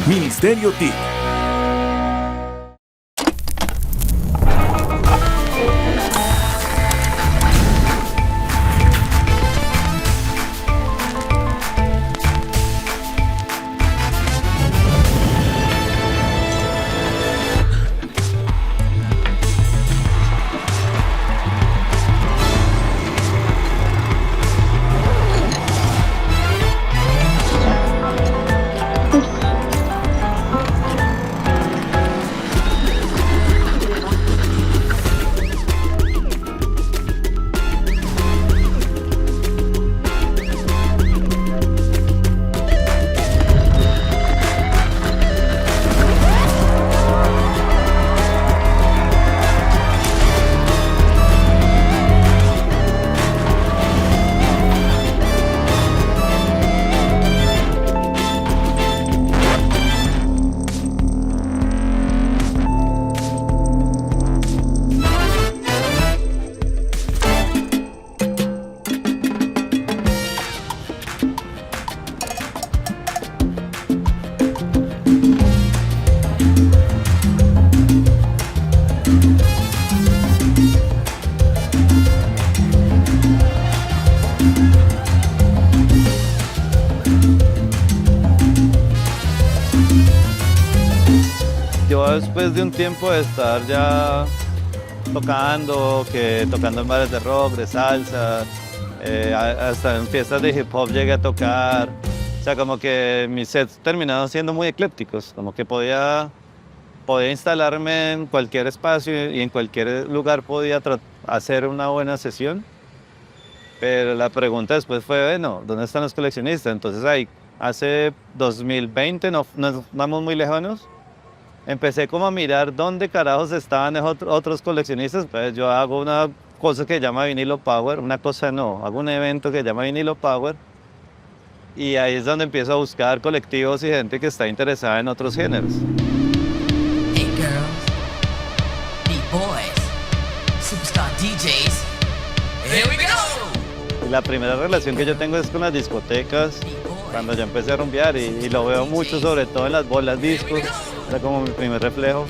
Ministerio TIC. Yo después de un tiempo de estar ya tocando en bares de rock, de salsa, hasta en fiestas de hip hop llegué a tocar. O sea, como que mis sets terminaron siendo muy eclécticos, como que podía instalarme en cualquier espacio y en cualquier lugar podía hacer una buena sesión. Pero la pregunta después fue, bueno, ¿dónde están los coleccionistas? Entonces ahí, hace 2020, no vamos muy lejanos, empecé como a mirar dónde carajos estaban otros coleccionistas. Pues yo hago una cosa que se llama Vinilo Power, hago un evento que se llama Vinilo Power, y ahí es donde empiezo a buscar colectivos y gente que está interesada en otros géneros. Hey girls, beat boys, superstar DJs, here we go. Y la primera relación que yo tengo es con las discotecas, cuando yo empecé a rumbear, y lo veo mucho, sobre todo en las bolas discos, era como mi primer reflejo.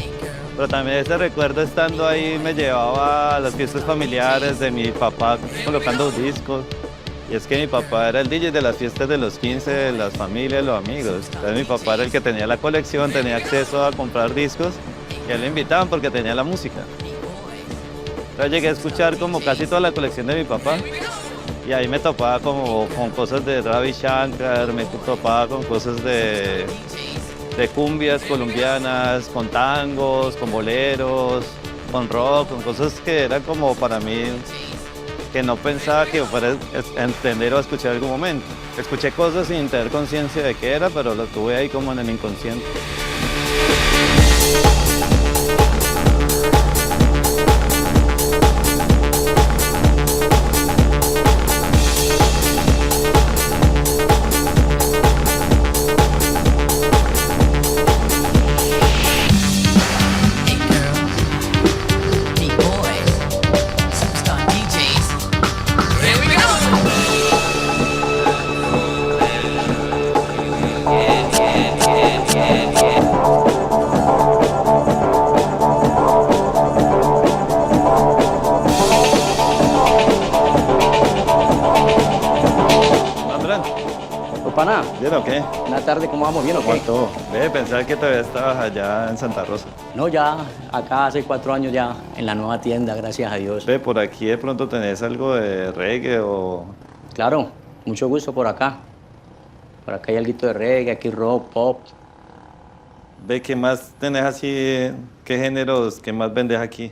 Pero también ese recuerdo estando ahí me llevaba a las fiestas familiares de mi papá colocando discos. Y es que mi papá era el DJ de las fiestas de los 15, de las familias, los amigos. Entonces mi papá era el que tenía la colección, tenía acceso a comprar discos, y a él le invitaban porque tenía la música. Entonces llegué a escuchar como casi toda la colección de mi papá, y ahí me topaba como con cosas de Ravi Shankar, me topaba con cosas de cumbias colombianas, con tangos, con boleros, con rock, con cosas que eran como para mí que no pensaba que fuera a entender o a escuchar en algún momento. Escuché cosas sin tener conciencia de qué era, pero lo tuve ahí como en el inconsciente. Pana, ¿Bien o qué? una tarde, ¿cómo vamos? ¿Bien o qué? ¿Cuánto? Ve, pensar que todavía estabas allá en Santa Rosa. No, ya acá hace 4 años ya en la nueva tienda, gracias a Dios. Ve, por aquí de pronto tenés algo de reggae o... Claro, mucho gusto por acá. Por acá hay algo de reggae, aquí rock, pop. Ve, ¿qué más tenés así? ¿Qué géneros, qué más vendes aquí?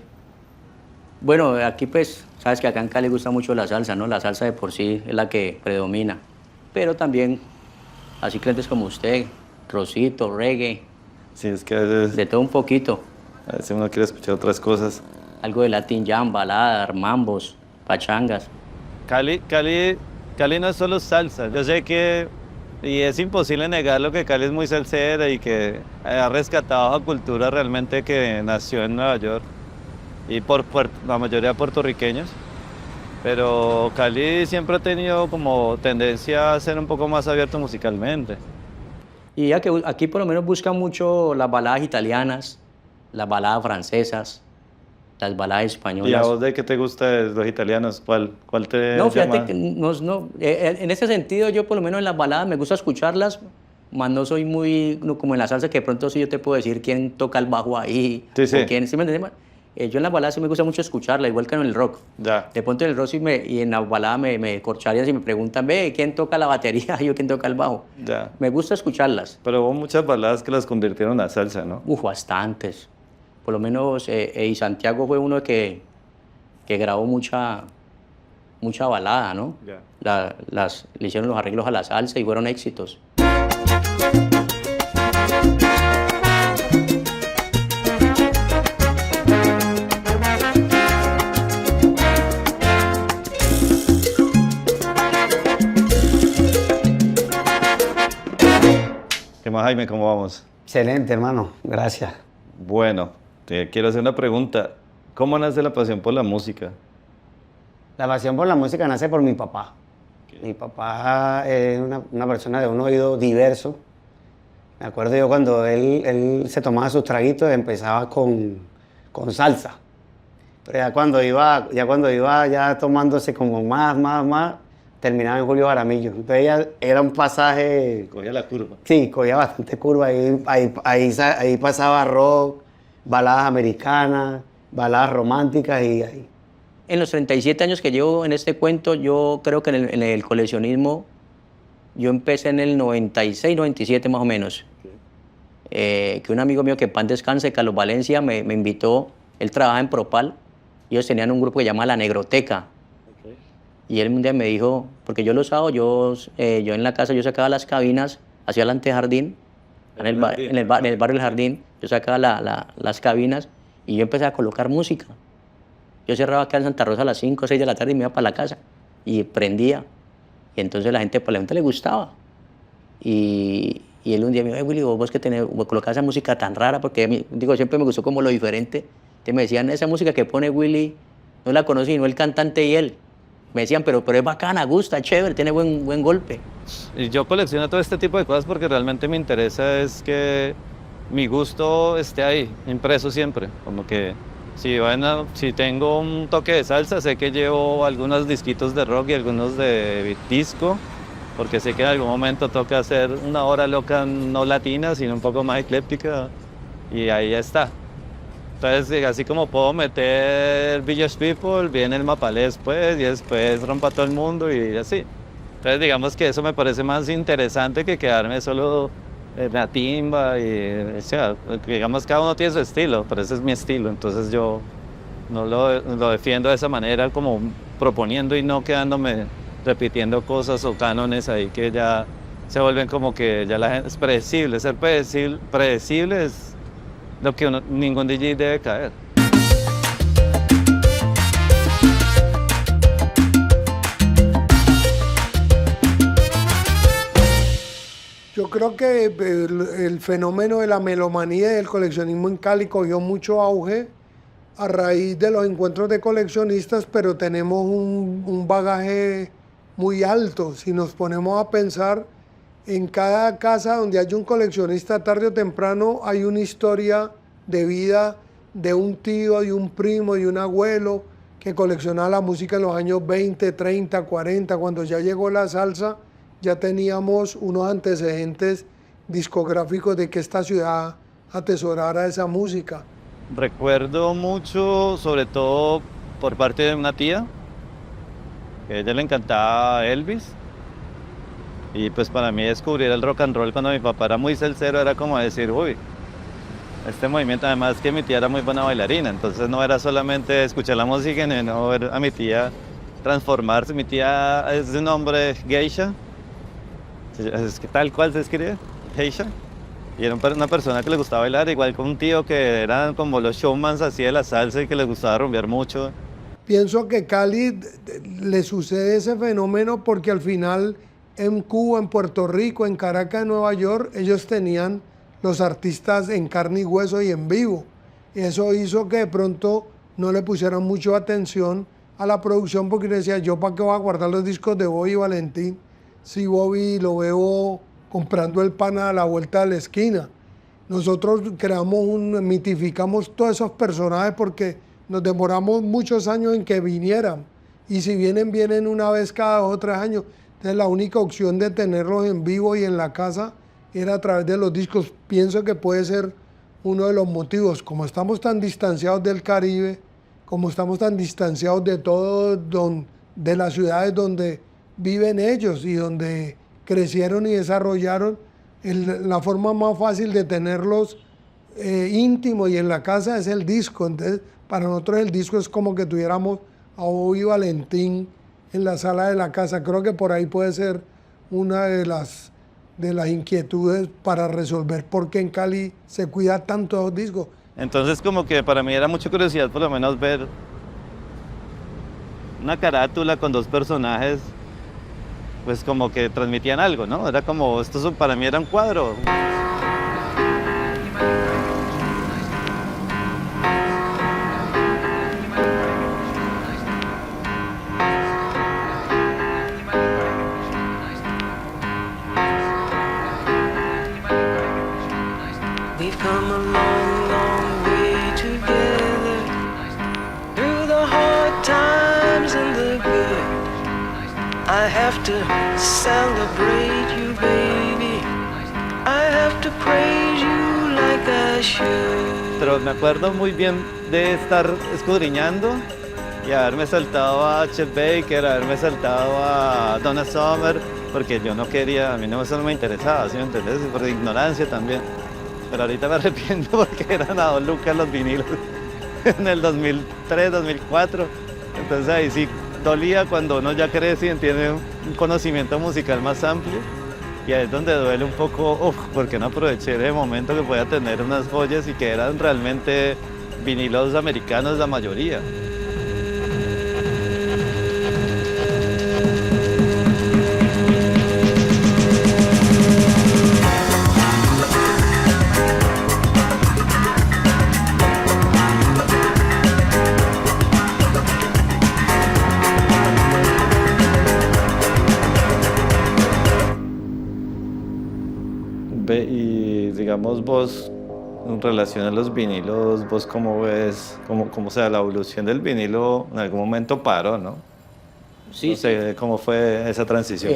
Bueno, aquí pues, sabes que acá en Cali gusta mucho la salsa, ¿no? La salsa de por sí es la que predomina. Pero también, así clientes como usted, rosito, reggae. Sí, es que a veces... De todo un poquito. A veces uno quiere escuchar otras cosas. Algo de Latin jam, balada, mambos, pachangas. Cali no es solo salsa. Yo sé que, y es imposible negarlo, que Cali es muy salsera y que ha rescatado la cultura realmente que nació en Nueva York y por la mayoría puertorriqueños. Pero Cali siempre ha tenido como tendencia a ser un poco más abierto musicalmente. Y ya que aquí por lo menos buscan mucho las baladas italianas, las baladas francesas, las baladas ¿Y a españolas. vos de qué te gusta de los italianos? ¿Cuál te No, fíjate llama? que en ese sentido yo por lo menos en las baladas me gusta escucharlas, más no soy muy no, como en la salsa que de pronto sí yo te puedo decir quién toca el bajo ahí, Sí, sí. o quién, ¿sí me entiendes? Yo en las baladas sí me gusta mucho escucharla, igual que en el rock. Ya. De pronto en el rock y en la balada me corcharían si me preguntan, ve, ¿quién toca la batería? Yo, ¿quién toca el bajo? Ya. Me gusta escucharlas. Pero hubo muchas baladas que las convirtieron a salsa, ¿no? Bastantes. Por lo menos y Santiago fue uno que grabó mucha balada, ¿no? Ya. Le hicieron los arreglos a la salsa y fueron éxitos. ¿Qué más, Jaime? ¿Cómo vamos? Excelente, hermano. Gracias. Bueno, te quiero hacer una pregunta. ¿Cómo nace la pasión por la música? La pasión por la música nace por mi papá. Mi papá es una persona de un oído diverso. Me acuerdo yo cuando él se tomaba sus traguitos, empezaba con salsa. Pero ya tomándose como más, terminaba en Julio Jaramillo. Entonces era un pasaje. Cogía la curva. Sí, cogía bastante curva. Ahí pasaba rock, baladas americanas, baladas románticas y ahí. En los 37 años que llevo en este cuento, yo creo que en el coleccionismo, yo empecé en el 96, 97 más o menos. Que un amigo mío que en paz descanse, Carlos Valencia, me invitó, él trabaja en Propal, y ellos tenían un grupo que se llama La Negroteca. Y él un día me dijo, porque yo lo usaba, yo en la casa yo sacaba las cabinas hacia el antejardín, en el barrio del Jardín, yo sacaba las cabinas y yo empecé a colocar música. Yo cerraba acá en Santa Rosa a las 5 o 6 de la tarde y me iba para la casa y prendía. Y entonces la gente le gustaba. Y él un día me dijo, Willy, vos que colocás esa música tan rara, porque siempre me gustó como lo diferente. Entonces me decían, esa música que pone Willy, no la conocí, no el cantante y él. Me decían, pero es bacana, gusta, chévere, tiene buen golpe. Y yo colecciono todo este tipo de cosas porque realmente me interesa es que mi gusto esté ahí, impreso siempre. Como que si tengo un toque de salsa, sé que llevo algunos disquitos de rock y algunos de disco, porque sé que en algún momento toca hacer una hora loca no latina, sino un poco más ecléptica, y ahí ya está. Entonces, así como puedo meter Village People, viene el Mapalés, pues, y después Rompa Todo el Mundo y así. Entonces, digamos que eso me parece más interesante que quedarme solo en la timba y, o sea, digamos, cada uno tiene su estilo, pero ese es mi estilo, entonces yo no lo defiendo de esa manera, como proponiendo y no quedándome repitiendo cosas o cánones ahí que ya se vuelven como que ya la gente es predecible. Ser predecible es lo que ningún DJ debe caer. Yo creo que el fenómeno de la melomanía y del coleccionismo en Cali cogió mucho auge a raíz de los encuentros de coleccionistas, pero tenemos un bagaje muy alto. Si nos ponemos a pensar, en cada casa donde hay un coleccionista, tarde o temprano hay una historia de vida de un tío, de un primo, de un abuelo que coleccionaba la música en los años 20, 30, 40. Cuando ya llegó la salsa, ya teníamos unos antecedentes discográficos de que esta ciudad atesorara esa música. Recuerdo mucho, sobre todo por parte de una tía, que a ella le encantaba Elvis. Y pues para mí descubrir el rock and roll cuando mi papá era muy salsero era como decir, uy, este movimiento, además que mi tía era muy buena bailarina, entonces no era solamente escuchar la música, sino ver a mi tía transformarse. Mi tía es de nombre Geisha, es que tal cual se escribe, Geisha. Y era una persona que le gustaba bailar, igual con un tío que eran como los showmans así de la salsa y que les gustaba rumbear mucho. Pienso que Cali le sucede ese fenómeno porque al final en Cuba, en Puerto Rico, en Caracas, en Nueva York, ellos tenían los artistas en carne y hueso y en vivo. Y eso hizo que de pronto no le pusieran mucho atención a la producción porque yo decía, ¿yo para qué voy a guardar los discos de Bobby Valentín si Bobby lo veo comprando el pan a la vuelta de la esquina? Nosotros mitificamos todos esos personajes porque nos demoramos muchos años en que vinieran. Y si vienen una vez cada 2 o 3 años. Entonces la única opción de tenerlos en vivo y en la casa era a través de los discos. Pienso que puede ser uno de los motivos. Como estamos tan distanciados del Caribe, como estamos tan distanciados de todo, de las ciudades donde viven ellos y donde crecieron y desarrollaron, la forma más fácil de tenerlos íntimos y en la casa es el disco. Entonces, para nosotros el disco es como que tuviéramos a Bobby Valentín en la sala de la casa. Creo que por ahí puede ser una de las inquietudes para resolver por qué en Cali se cuida tanto los discos. Entonces como que para mí era mucha curiosidad por lo menos ver una carátula con 2 personajes, pues como que transmitían algo, ¿no? Era como, para mí era un cuadro. We've come a long, long way together, through the hard times and the good. I have to celebrate you, baby. I have to praise you like I should. Pero me acuerdo muy bien de estar escudriñando y haberme saltado a Chet Baker, haberme saltado a Donna Summer, porque yo no quería, a mí no, eso no me interesaba, ¿sí me entendés? Por ignorancia también. Pero ahorita me arrepiento porque eran a 2 lucas los vinilos en el 2003, 2004. Entonces ahí sí dolía cuando uno ya crece y tiene un conocimiento musical más amplio. Y ahí es donde duele un poco, porque no aproveché el momento que podía tener unas joyas y que eran realmente vinilos americanos la mayoría. Y digamos vos, en relación a los vinilos, vos cómo ves, cómo sea la evolución del vinilo, en algún momento paró, ¿no? Sí, No sé, ¿cómo fue esa transición?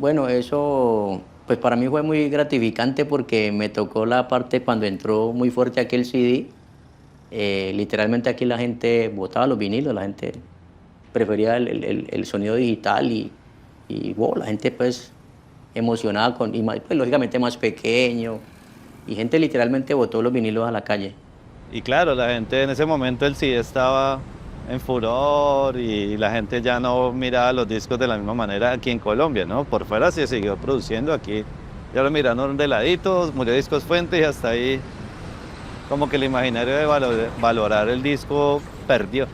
Bueno, eso pues para mí fue muy gratificante porque me tocó la parte cuando entró muy fuerte aquel CD. Literalmente aquí la gente botaba los vinilos, la gente prefería el sonido digital y wow, la gente pues emocionada y más, pues, lógicamente más pequeño y gente literalmente botó los vinilos a la calle. Y claro, la gente en ese momento el CD estaba en furor y la gente ya no miraba los discos de la misma manera aquí en Colombia, ¿no? Por fuera se siguió produciendo, aquí ya lo miraron de ladito, murió Discos Fuentes y hasta ahí como que el imaginario de valorar el disco perdió.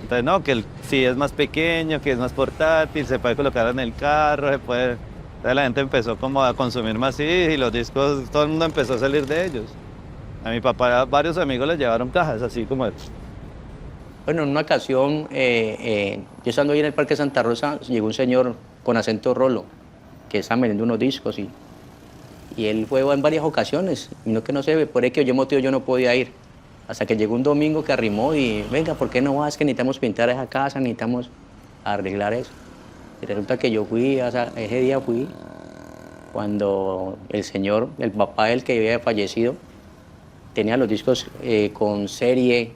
Entonces, no, que el CD es más pequeño, que es más portátil, se puede colocar en el carro, se puede... Entonces la gente empezó como a consumir más CDs y los discos, todo el mundo empezó a salir de ellos. A mi papá, varios amigos les llevaron cajas así como de... Bueno, en una ocasión, yo estando ahí en el Parque Santa Rosa, llegó un señor con acento rolo, que estaba vendiendo unos discos y él fue en varias ocasiones, y no que no sé, por qué motivo yo no podía ir. Hasta que llegó un domingo que arrimó y, venga, ¿por qué no vas? Que necesitamos pintar esa casa, necesitamos arreglar eso. Y resulta que yo fui, ese día fui, cuando el señor, el papá del que había fallecido, tenía los discos con serie,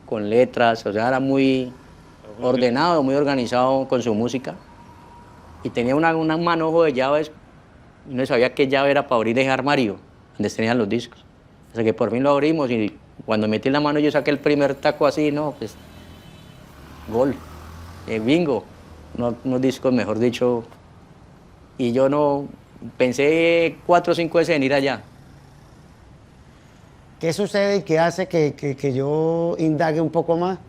con letras, o sea, era muy ordenado, muy organizado con su música. Y tenía un manojo de llaves, y no sabía qué llave era para abrir ese armario, donde tenían los discos. Hasta que por fin lo abrimos y cuando metí la mano yo saqué el primer taco así, no, pues, gol, bingo. Unos discos, mejor dicho, y yo no pensé 4 o 5 veces en ir allá. ¿Qué sucede y qué hace que yo indague un poco más?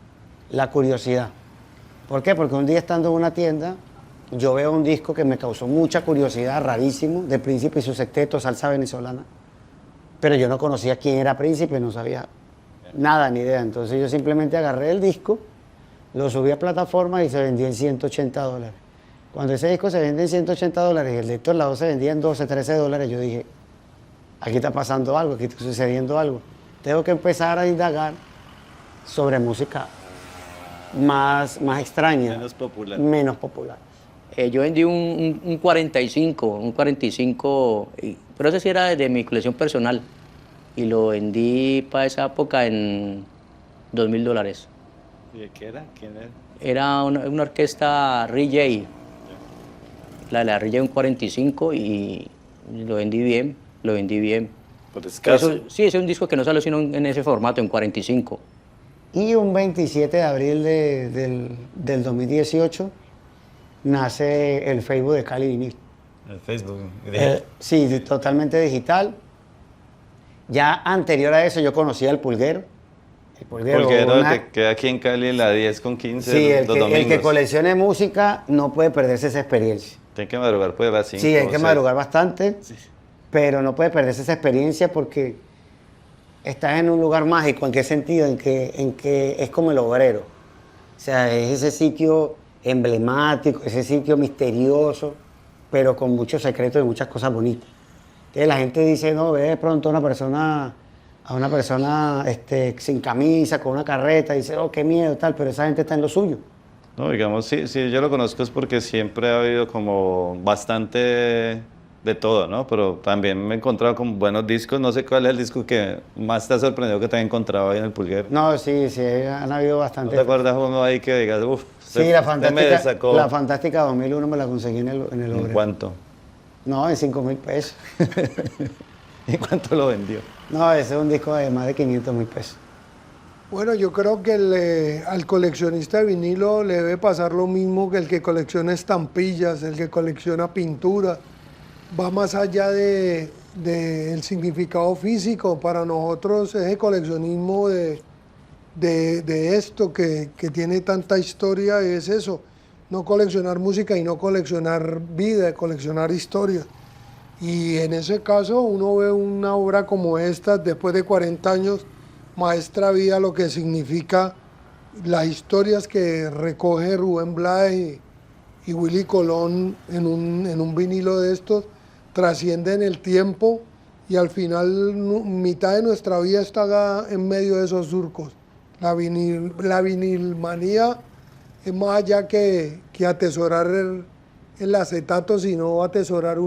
La curiosidad. ¿Por qué? Porque un día estando en una tienda, yo veo un disco que me causó mucha curiosidad, rarísimo, de Príncipe y su sexteto, salsa venezolana. Pero yo no conocía quién era Príncipe, no sabía nada, ni idea. Entonces yo simplemente agarré el disco lo subí a plataforma y se vendía en $180. Cuando ese disco se vende en $180 y el de Héctor Lavoe se vendía en $12, $13, yo dije, aquí está pasando algo, aquí está sucediendo algo. Tengo que empezar a indagar sobre música más extraña. Menos popular. Menos popular. Yo vendí un 45, pero ese sí era de mi colección personal. Y lo vendí para esa época en $2.000. ¿Y de qué era? ¿Quién era? Era una orquesta Ray J. La Ray J un 45 y lo vendí bien, Por escaso. Sí, ese es un disco que no salió sino en ese formato, en 45. Y un 27 de abril del 2018 nace el Facebook de Cali Vinil. El Facebook. Sí, totalmente digital. Ya anterior a eso yo conocía el Pulguero. El Pulguero, que queda aquí en Cali en la 10 con 15 sí, los el que domingos. coleccione música no puede perderse esa experiencia. Tiene que madrugar pues a las 5. Sí, hay que madrugar bastante, pero no puede perderse esa experiencia porque estás en un lugar mágico. ¿En qué sentido? En que es como el Obrero. O sea, es ese sitio emblemático, ese sitio misterioso, pero con muchos secretos y muchas cosas bonitas. Entonces la gente dice, no, ve de pronto a una persona sin camisa, con una carreta, y dice, oh, qué miedo, tal, pero esa gente está en lo suyo. No, digamos, sí, yo lo conozco es porque siempre ha habido como bastante de todo, ¿no? Pero también me he encontrado con buenos discos. No sé cuál es el disco que más te ha sorprendido que te haya encontrado ahí en el Pulguero. No, sí, han habido bastante. ¿No te acuerdas uno ahí que digas, uff, sí, la Fantástica 2001 me la conseguí en el Obrero. ¿En cuánto? No, en 5.000 pesos. ¿Y cuánto lo vendió? No, ese es un disco de más de 500.000 pesos. Bueno, yo creo que al coleccionista de vinilo le debe pasar lo mismo que el que colecciona estampillas, el que colecciona pintura. Va más allá del significado físico. Para nosotros ese coleccionismo de esto que tiene tanta historia es eso. No coleccionar música y no coleccionar vida, coleccionar historia. Y en ese caso uno ve una obra como esta, después de 40 años, Maestra Vida, lo que significa las historias que recoge Rubén Blades y Willy Colón en un vinilo de estos, trascienden el tiempo y al final mitad de nuestra vida está en medio de esos surcos. La vinilmanía es más allá que atesorar el acetato, sino atesorar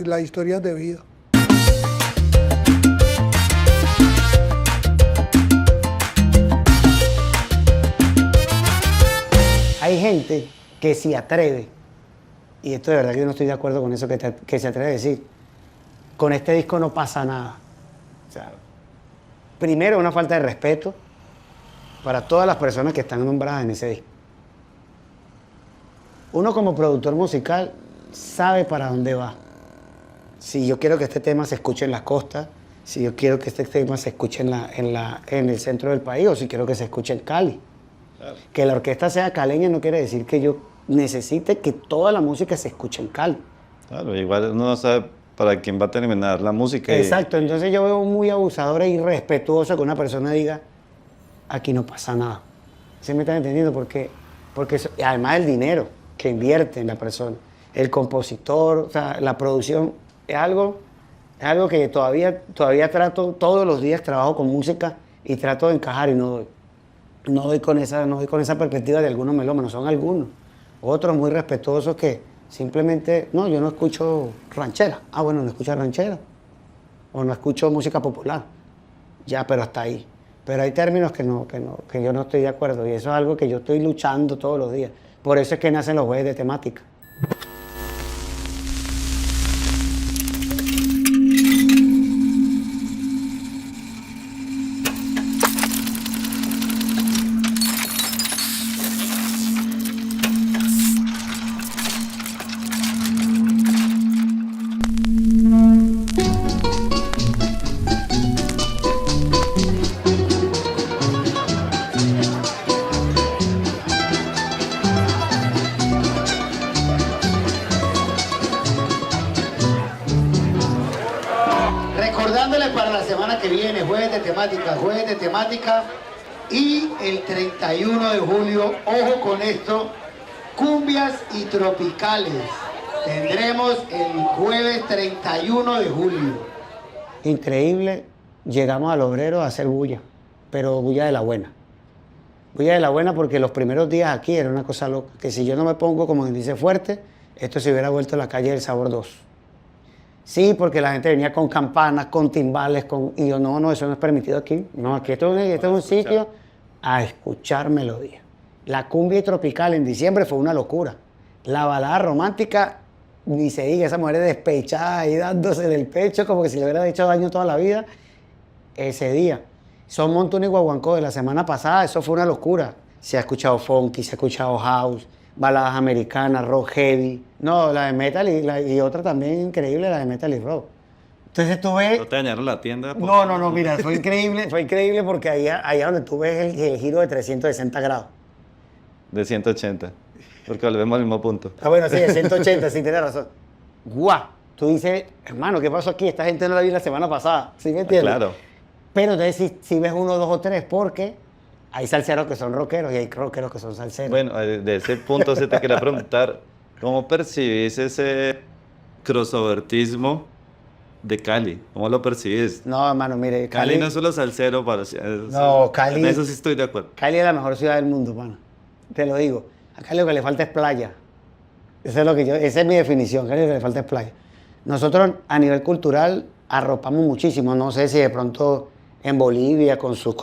las historias de vida. Hay gente que se atreve, y esto de verdad que yo no estoy de acuerdo con eso que se atreve a decir, con este disco no pasa nada. O sea, primero, una falta de respeto para todas las personas que están nombradas en ese disco. Uno como productor musical sabe para dónde va. Si yo quiero que este tema se escuche en las costas, si yo quiero que este tema se escuche en el centro del país, o si quiero que se escuche en Cali. Claro. Que la orquesta sea caleña no quiere decir que yo necesite que toda la música se escuche en Cali. Claro, igual uno no sabe para quién va a terminar la música. Exacto, entonces yo veo muy abusador e irrespetuoso que una persona diga, aquí no pasa nada. ¿Sí me están entendiendo? Porque además el dinero que invierte en la persona, el compositor, o sea, la producción, es algo que todavía trato, todos los días trabajo con música y trato de encajar y no doy con esa perspectiva de algunos melómanos, son algunos. Otros muy respetuosos que simplemente, no, yo no escucho ranchera. Ah, bueno, no escucho ranchera. O no escucho música popular. Ya, pero hasta ahí. Pero hay términos que yo no estoy de acuerdo y eso es algo que yo estoy luchando todos los días. Por eso es que nacen los jueves de temática. Recordándole para la semana que viene, jueves de temática Y el 31 de julio, ojo con esto, cumbias y tropicales. Tendremos el jueves 31 de julio. Increíble, llegamos al Obrero a hacer bulla, pero bulla de la buena. Bulla de la buena porque los primeros días aquí era una cosa loca, que si yo no me pongo, como dice, fuerte, esto se hubiera vuelto la calle del Sabor 2. Sí, porque la gente venía con campanas, con timbales, y yo, no, eso no es permitido aquí. No, aquí esto es un sitio a escuchar melodía. La cumbia y tropical en diciembre fue una locura. La balada romántica, ni se diga, esa mujer despechada ahí dándose del pecho como que si le hubiera hecho daño toda la vida. Ese día. Son Montuno y Guaguancó de la semana pasada, eso fue una locura. Se ha escuchado funky, se ha escuchado house, baladas americanas, rock heavy. No, la de metal y otra también increíble, la de metal y rock. Entonces tú ves... ¿No te dañaron la tienda? No, mira, fue increíble porque allá donde tú ves el giro de 360 grados. De 180, porque volvemos al mismo punto. Ah, bueno, sí, de 180, sí, tienes razón. ¡Guau! Tú dices, hermano, ¿qué pasó aquí? Esta gente no la vi la semana pasada, ¿sí me entiendes? Claro. Pero entonces si ves 1, 2 o 3, porque hay salseros que son rockeros y hay rockeros que son salseros. Bueno, de ese punto se te quería preguntar, ¿cómo percibís ese crossovertismo de Cali? ¿Cómo lo percibís? No, hermano, mire, Cali no es solo salsero, Cali... En eso sí estoy de acuerdo. Cali es la mejor ciudad del mundo, mano. Te lo digo. A Cali lo que le falta es playa. Esa es mi definición. Cali lo que le falta es playa. Nosotros a nivel cultural arropamos muchísimo. No sé si de pronto en Bolivia con su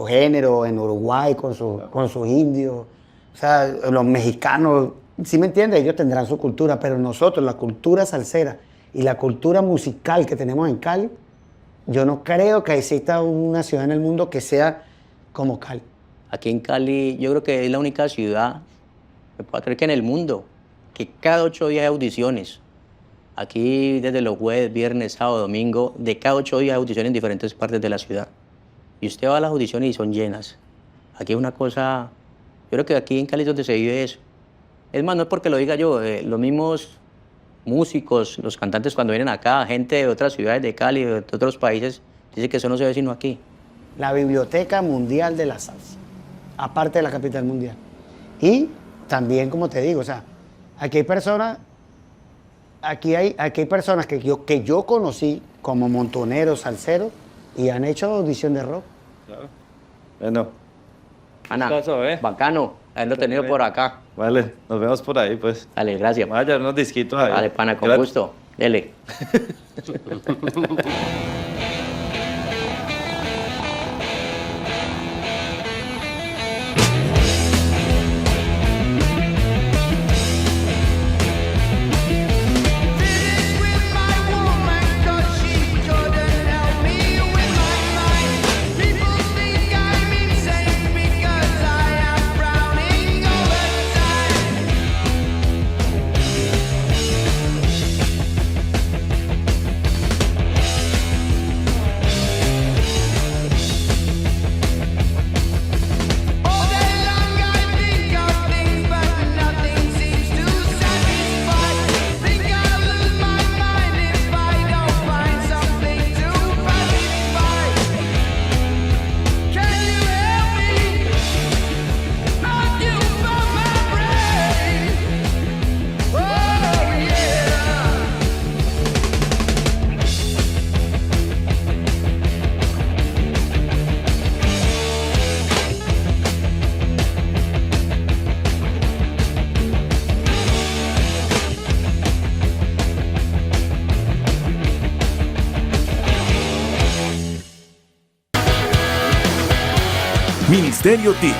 género, en Uruguay con sus indios, o sea, los mexicanos, ¿sí me entiendes? Ellos tendrán su cultura, pero nosotros, la cultura salsera y la cultura musical que tenemos en Cali, yo no creo que exista una ciudad en el mundo que sea como Cali. Aquí en Cali, yo creo que es la única ciudad, me puedo creer que en el mundo, que cada 8 días hay audiciones. Aquí desde los jueves, viernes, sábado, domingo, de cada 8 días hay audiciones en diferentes partes de la ciudad. Y usted va a las audiciones y son llenas. Aquí es una cosa, yo creo que aquí en Cali es donde se vive eso. Es más, no es porque lo diga yo, los mismos músicos, los cantantes cuando vienen acá, gente de otras ciudades de Cali, de otros países, dicen que eso no se ve sino aquí. La Biblioteca Mundial de la Salsa, aparte de la capital mundial. Y también, como te digo, o sea, aquí hay personas que yo conocí como montoneros, salseros, y han hecho audición de rock. Claro. Bueno. Ana, Caso, bacano haberlo tenido por acá. Vale, nos vemos por ahí, pues. Dale, gracias. Vaya, unos disquitos ahí. Dale, pana, con gusto. Dele. Ministerio TIC,